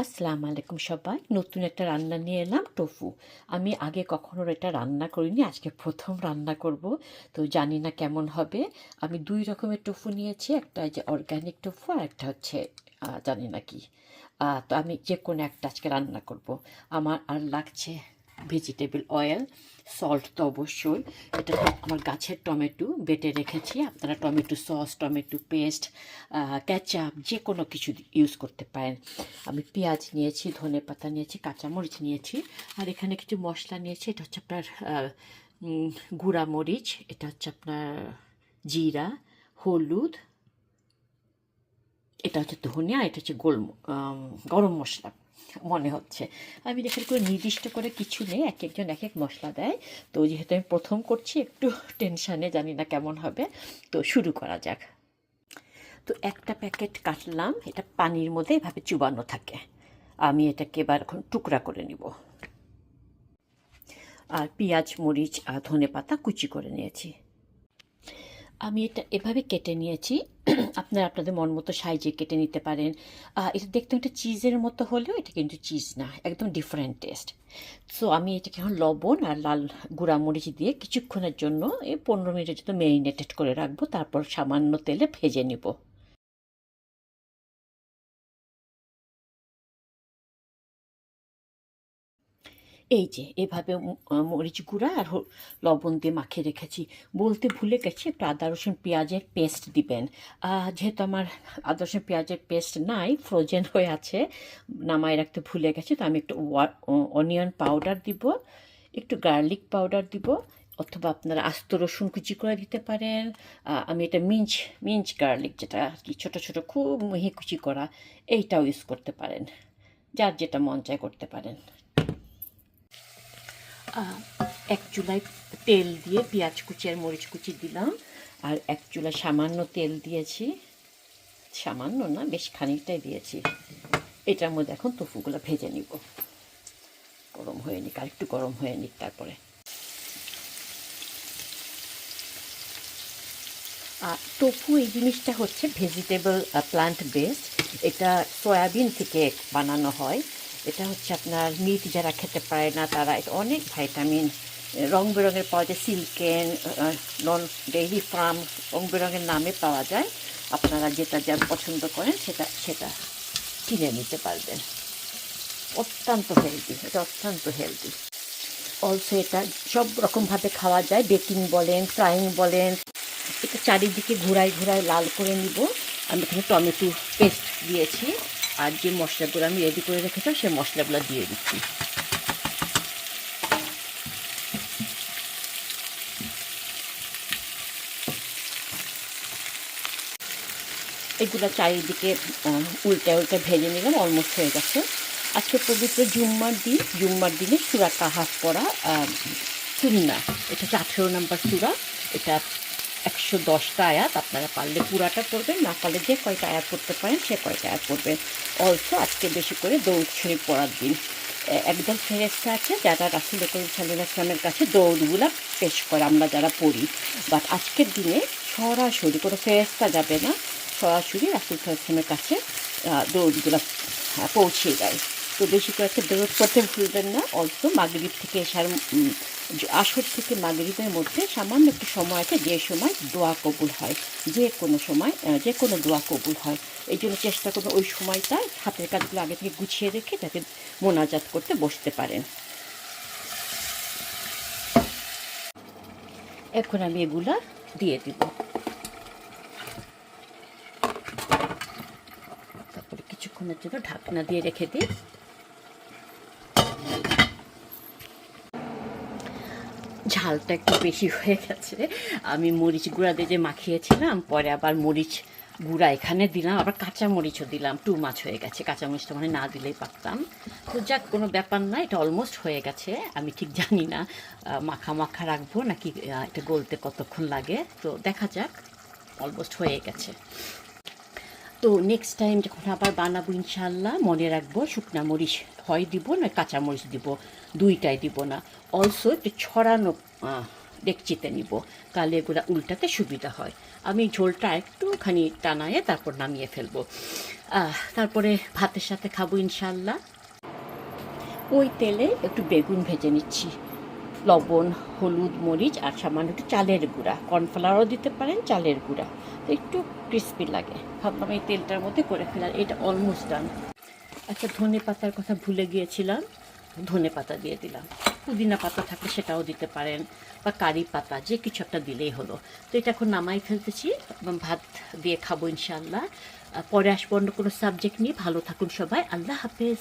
আসসালামু আলাইকুম সবাই, নতুন একটা রান্না নিয়ে এলাম টোফু। আমি আগে কখনো এটা রান্না করিনি, আজকে প্রথম রান্না করব। তো জানি না কেমন হবে। আমি দুই রকমের টোফু নিয়েছি, একটা যে অর্গানিক টোফু আর একটা হচ্ছে জানি না কি। তো আমি যে কোনো একটা আজকে রান্না করব। আমার আর লাগছে ভেজিটেবল অয়েল, সল্ট তো অবশ্যই। এটা আমার গাছের টমেটো বেটে রেখেছি, আপনারা tomato sauce, tomato paste, ketchup যে কোনো কিছু ইউজ করতে পারেন। আমি পেঁয়াজ নিয়েছি, ধনে পাতা নিয়েছি, কাঁচামরিচ নিয়েছি, আর এখানে কিছু মশলা নিয়েছি। এটা হচ্ছে আপনার গুঁড়া মরিচ, এটা হচ্ছে আপনার জিরা, হলুদ, এটা হচ্ছে ধনিয়া, এটা হচ্ছে গরম মশলা মনে হচ্ছে। আমি এখানে করে নির্দিষ্ট করে কিছু নেই, এক একজন এক এক মশলা দেয়। তো যেহেতু আমি প্রথম করছি একটু টেনশানে, জানি না কেমন হবে। তো শুরু করা যাক। তো একটা প্যাকেট কাটলাম, এটা পানির মধ্যে এভাবে চুবানো থাকে। আমি এটাকে এবার এখন টুকরা করে নিব। আর পেঁয়াজ, মরিচ আর ধনে পাতা কুচি করে নিয়েছি। আমি এটা এভাবে কেটে নিয়েছি। আপনারা আপনাদের মন মতো সাইজে কেটে নিতে পারেন। এটা দেখতে একটা চিজের মতো হলেও এটা কিন্তু চিজ না, একদম ডিফারেন্ট টেস্ট। সো আমি এটাকে এখন লবণ আর লাল গুঁড়া মরিচ দিয়ে কিছুক্ষণের জন্য 15 মিনিটের জন্য ম্যারিনেটেড করে রাখবো, তারপর সামান্য তেলে ভেজে নিব। এই যে এভাবে মরিচ গুঁড়া আর লবণ দিয়ে মাখিয়ে রেখেছি। বলতে ভুলে গেছি, একটু আদা রসুন পেঁয়াজের পেস্ট দিবেন। যেহেতু আমার আদা রসুন পেঁয়াজের পেস্ট নাই, ফ্রোজেন হয়ে আছে, নামায় রাখতে ভুলে গেছি, তো আমি একটু অনিয়ন পাউডার দিব, একটু গার্লিক পাউডার দিব, অথবা আপনারা আস্ত রসুন কুচি করে দিতে পারেন। আমি এটা মিঞ্চ মিঞ্চ গার্লিক, যেটা আর কি ছোটো ছোটো খুব মিহি কুচি করা, এইটাও ইউজ করতে পারেন, যার যেটা মন চায় করতে পারেন। এক চুলায় তেল দিয়ে পেঁয়াজ কুচি আর মরিচ কুচি দিলাম, আর এক চুলায় সামান্য তেল দিয়েছি, সামান্য না বেশ খানিকটাই দিয়েছি। এটার মধ্যে এখন টফুগুলো ভেজে নিব। গরম হয়ে নিক, আর একটু গরম হয়ে নিক তারপরে। টোফু এই জিনিসটা হচ্ছে ভেজিটেবল প্লান্ট বেসড। এটা সয়াবিন থেকে বানানো হয়। এটা হচ্ছে আপনার মিট যারা খেতে পারে না তারা, এটা অনেক ভাইটামিন রং বেরঙের পাওয়া যায়, সিল্কেন, নন ডেইরি ফার্ম, রং বেরঙের নামে পাওয়া যায়। আপনারা যেটা যা পছন্দ করেন সেটা সেটা কিনে নিতে পারবেন। অত্যন্ত হেলদি, এটা অত্যন্ত হেলদি। অলসো এটা সব রকমভাবে খাওয়া যায়, বেকিং বলেন, ফ্রাইং বলেন। এটা চারিদিকে ঘোরায় ঘোরায় লাল করে নিব। আমি এখানে টমেটো পেস্ট দিয়েছি, আর যে মশলাগুলো আমি রেডি করে রেখেছিলাম সেই মশলাগুলো দিয়ে দিচ্ছি। এগুলো চারিদিকে উল্টে উল্টে ভেজে নিলাম, অলমোস্ট হয়ে গেছে। আজকে পবিত্র জুম্মার দিন, জুম্মার দিনে সূরা কাহাফ পড়া সুন্নাহ। এটা হচ্ছে 18 নম্বর সূরা। এটা 110টা আয়াত। আপনারা পারলে পুরাটা পড়বেন, না পারলে যে কয়টা আয়াত পড়তে পারেন সে কয়টা আয়াত পড়বেন। অলসো আজকে বেশি করে দৌড় শরীফ পড়ার দিন। একদল ফেরেশতা আছে যারা রাসূল করিম সাল্লাল্লাহু আলাইহি ওয়াসাল্লামের কাছে দৌড়গুলা পেশ করে, আমরা যারা পড়ি। বাট আজকের দিনে সরাসরি কোনো ফেরেশতা যাবে না, সরাসরি রাসূল সাল্লাল্লাহু আলাইহি ওয়াসাল্লামের কাছে দৌড়গুলা পৌঁছে দেয়। তো বেশি করে একটা দৌড় করতে ভুলবেন না। অলসো মাগরিব থেকে আসর থেকে মাগরিবের মধ্যে সামান্য একটু সময় আছে, যে সময় দোয়া কবুল হয়, যে কোনো সময় যে কোনো দোয়া কবুল হয়। এই জন্য চেষ্টা করবেন ওই সময়টা হাতের কাজগুলো আগে থেকে গুছিয়ে রেখে যাতে মোনাজাত করতে বসতে পারেন। এখন আমি এগুলা দিয়ে দিব, তারপরে কিছুক্ষণের জন্য ঢাকনা দিয়ে রেখে দিই। ঝালটা একটু বেশি হয়ে গেছে। আমি মরিচ গুঁড়া দিয়ে যে মাখিয়েছিলাম, পরে আবার মরিচ গুঁড়া এখানে দিলাম, আবার কাঁচা মরিচও দিলাম, টু মাছ হয়ে গেছে। কাঁচা মরিচটা মানে না দিলেই পারতাম। তো যাক, কোনো ব্যাপার না, এটা অলমোস্ট হয়ে গেছে। আমি ঠিক জানি না মাখা মাখা রাখবো নাকি এটা গলতে কতক্ষণ লাগে, তো দেখা যাক। অলমোস্ট হয়ে গেছে। তো নেক্সট টাইম যখন আবার বানাবো ইনশাল্লাহ মনে রাখবো শুকনা মরিচ হয় দিব, না কাঁচা মরিচ দিব, দুইটাই দিব না। অলসো একটু ছড়ানো ডেকচিতে নিব, তাহলে এগুলো উল্টাতে সুবিধা হয়। আমি ঝোলটা একটুখানি টানায়ে তারপর নামিয়ে ফেলবো। তারপরে ভাতের সাথে খাবো ইনশাল্লাহ। ওই তেলে একটু বেগুন ভেজে নিচ্ছি, লবণ, হলুদ, মরিচ আর সামান্য একটু চালের গুঁড়া, কর্নফ্লাওয়ারও দিতে পারেন, চালের গুঁড়া, তো একটু ক্রিস্পি লাগে। ভাবলাম এই তেলটার মধ্যে করে ফেলার। এটা অলমোস্ট ডান। আচ্ছা, ধনে পাতার কথা ভুলে গিয়েছিলাম, ধনে পাতা দিয়ে দিলাম। পুদিনা পাতা থাকলে সেটাও দিতে পারেন, বা কারি পাতা, যে কিছু একটা দিলেই হলো। তো এটা এখন নামাই ফেলতেছি এবং ভাত দিয়ে খাবো ইনশাআল্লাহ। পরে আসবো অন্য কোনো সাবজেক্ট নিয়ে। ভালো থাকুন সবাই, আল্লাহ হাফেজ।